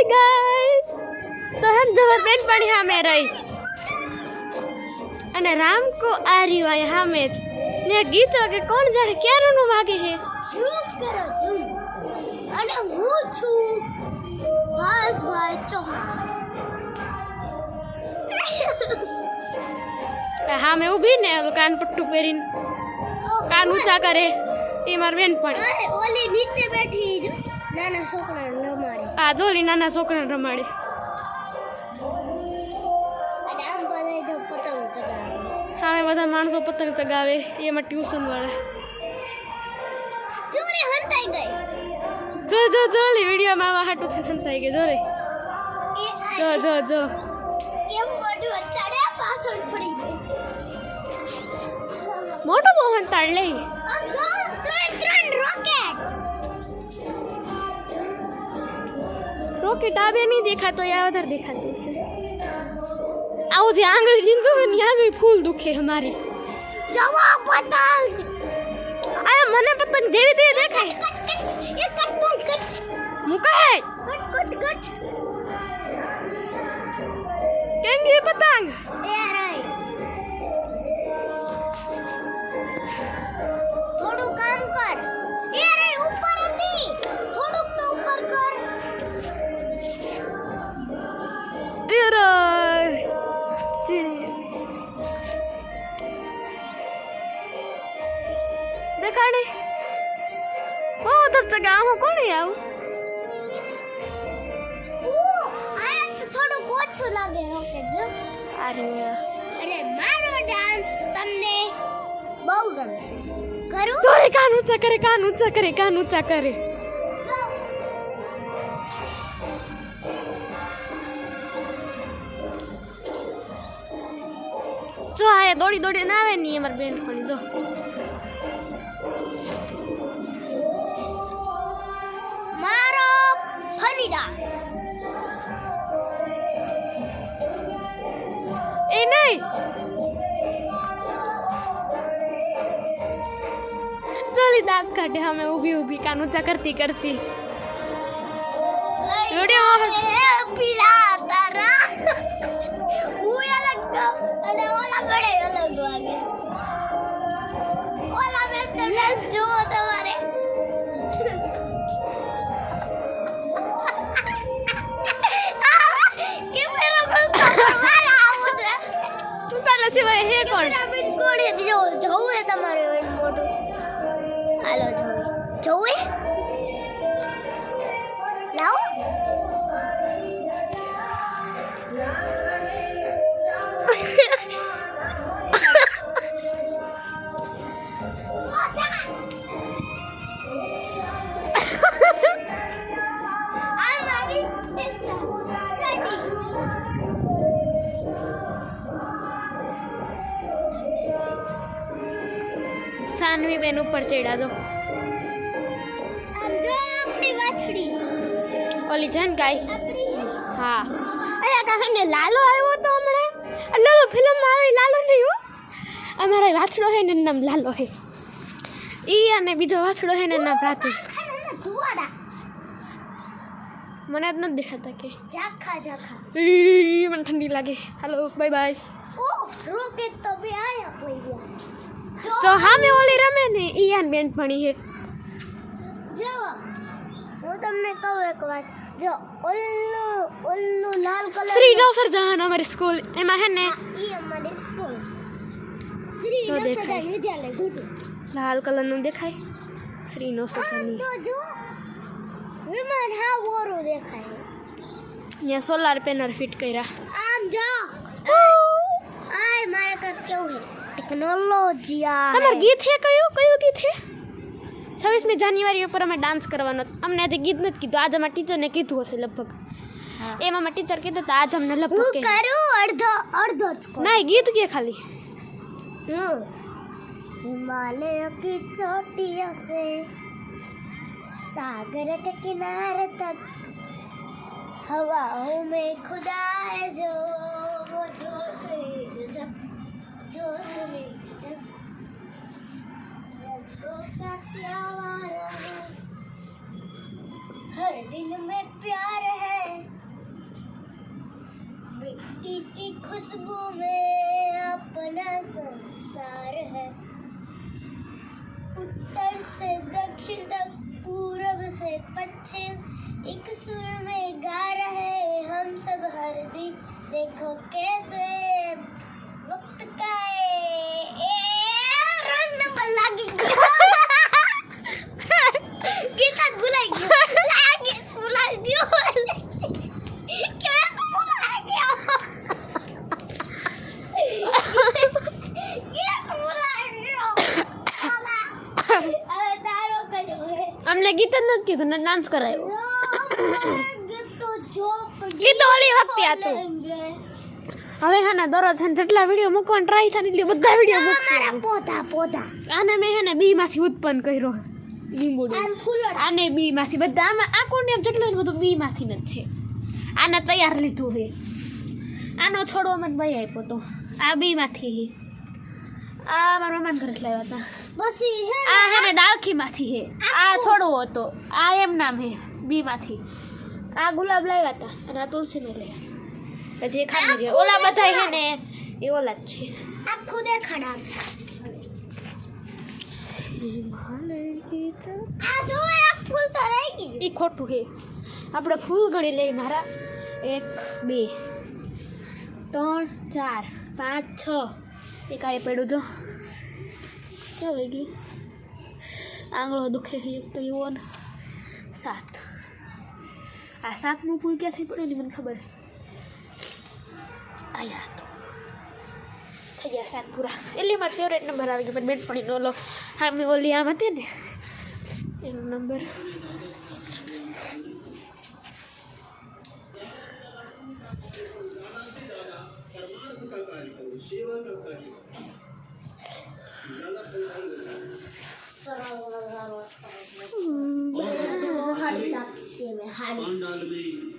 Hi guys तो हम जबर पेन पड़ी हमें रही અને રામ કો આ રહ્યું આ હમે જ ને ગીતો કે કોણ જાણે ક્યારનું વાગે હે ઝૂમ કરો ઝૂમ અને હું છું બસ ભાઈ ચૌહાણ હામે ઊભી ને કાન પટ્ટું પહેરીને કાન ઊંચા કરે એ માર બેન પણ ઓલી નીચે બેઠી જો નાના છોકરાને રમાડે આ જોલી નાના છોકરાને રમાડે અને આમ બધા જો પતંગ ચગાવે હામે બધા માણસો પતંગ ચગાવે એમાં ટ્યુશન વાળા જોલી હંતાઈ ગઈ જો જો જોલી વિડીયોમાં આવા હાટું છે હંતાઈ ગઈ જો રે જો જો જો એમ મોઢું અચાડે પાછળ પડી ગઈ મોટો બહુ હંતાડ લે આમ જો ત્રણ રોકેટ રોકેટ આબે નહીં દેખાતો યા વધારે દેખાતી છે આવો જે આંગળી જીંજો ને આંગળી ફૂલ દુખે અમારી જવા પતંગ આ મને પતંગ જેવી તેવી દેખાય એ કટ મુકાય કટ કેંગી પતંગ એ રાઈ થોડું કામ કર એ રાઈ ઉપર હતી થોડુંક તો ઉપર કર એરાય ચીડી દેખાડે બહુ ધબ ચગા હું કોણે આવું આ તો થોડું ઓછું લાગે રોકેટ જો અરે અરે મારો ડાન્સ તમને બહુ ગમશે કરું તો એ કાન ઊંચા કરે કાન ઊંચા કરે કાન ઊંચા કરે જો જો આ દોડી દોડી ના આવે ની અમાર બેન પણ જો મારો ફની ડાન્સ એ નહીં ચોલી દાંત કાઢે હમે ઊભી ઊભી કાન ઊંચા કરતી કરતી વિડિયો પીલા તારા હું અલગ અને ઓલા ગળે અલગ વાગે ઓલા મેં તો ડાન્સ જોવો તમારે કેમેરા પર તમારા આવું તું પેલા સિવાય હે કોણ કેમેરા પર કોણ હે જો જોવું હે તમારે મોટું હાલો જોવું હે લાવ સાનવી બેન ઉપર ચડ્યા જો આમ જો આપણી વાછડી ઓલી જન ગાય આપણી હા અહીંયા કાંઈ ને લાલો આવ્યો તો હમણાં લાલો ફિલ્મમાં આવી લાલો નહીં હો અમારા વાછડો હે ને નામ લાલો હે ઈ અને બીજો વાછડો હે ને નામ પ્રાચુ ધુવાડા મને જ નથી દેખાતા કે જાખા ઈ મને ઠંડી લાગે હાલો બાય બાય ઓ રોકેટ તો બે આયા પડી ગયા તો હામે ઓલી રમે ને ઈ આન બેન ભણી હે જો હું તમને કહું એક વાત જો ઓલ્લો લાલ કલર શ્રી નવસર જહાન અમારી સ્કૂલ એમાં હે ને ઈ અમારી સ્કૂલ શ્રી તો નવસર દેખાય. વિદ્યાલય ગુજુ લાલ કલરનું દેખાય શ્રી નવસર જહાન તો જો વિમાન હા ઓરો દેખાય અહીંયા સોલાર પેનલ ફિટ કર્યા આમ જો આય મારે કાક કેવું હે ટેકનોલોજી આ તમારું ગીત હે કયું ગીત હે 26મી જાન્યુઆરી ઉપર અમે ડાન્સ કરવાનો અમને આજે ગીત નથી કીધું આજે અમારા ટીચરને કીધું હશે લગભગ એમાં અમારા ટીચર કીધું તો આજ અમને લગભગ હું કે કરું અડધો જ કરું નહીં ગીત કે ખાલી हिमालय की चोटियों से सागर के किनारे तक हवाओं में खुदा है जो वो जो से गजब रंगों का क्या वारा है हर दिल में प्यार है खुशबू में अपना संसार है। उत्तर से दक्षिण तक, पूरब से पश्चिम, एक सुर में गा रहे हम सब हर दिन। देखो कैसे वक्त का रंग नंबर लागी गीता भुलाई गयो लागे भुलाई गयो क्या भुलाई गयो क्या भुलाई गयो अरे तारो कयो है અમને ગીત જ નથી કીધું ને ડાન્સ કરાયો गीत तो झोपड़ी એ તો ઓલી વખતે હતું હવે હે ને દરરોજ હે ને જેટલા વિડીયો મૂકવાનો ટ્રાય થાય ને એટલે બધા વિડીયો મૂકશે પોતા પોતા આને મેં હે ને બી માંથી ઉત્પન્ન કર્યો લીંબુડી આમ ફૂલડા આને બી માંથી બધા આમાં આ કોને જેટલો ને બધું બી માંથી જ છે આને તૈયાર લીધું છે આનો છોડવો મને ભાઈ આપ્યો તો આ બી માંથી આ મારા મમ્માને ઘરે લાવ્યા હતા બસ ઈ હે આ હે ને ડાળખી માંથી છે આ છોડવો હતો આ એમ નામ હે બી માંથી આ ગુલાબ લાવ્યા હતા અને આ તુલસી મેં લાવ્યા જે ખાલી છે ઓલા બધા હે ને એ ઓલા જ છે આખું દેખાડા આ જો એક ફૂલ તો રહી ગયું એ ખોટું છે આપણે ફૂલ ગણી લઈએ મારા 1 2 3 4 5 6 એક આ પડ્યું જો ક્યાં વહી ગઈ આંગળો દુખે છે એક તો એવો ને 7 આ 7નું ફૂલ ક્યાંથી પડે ને મને ખબર આયા તો થઈ ગયા 7 પૂરા એટલે મારો ફેવરેટ નંબર આવી ગયો પણ બેનપણીનો ઓલો હા મેં ઓલી આમ હતી ને એનો નંબર હાડી કાપી છે મે હાડી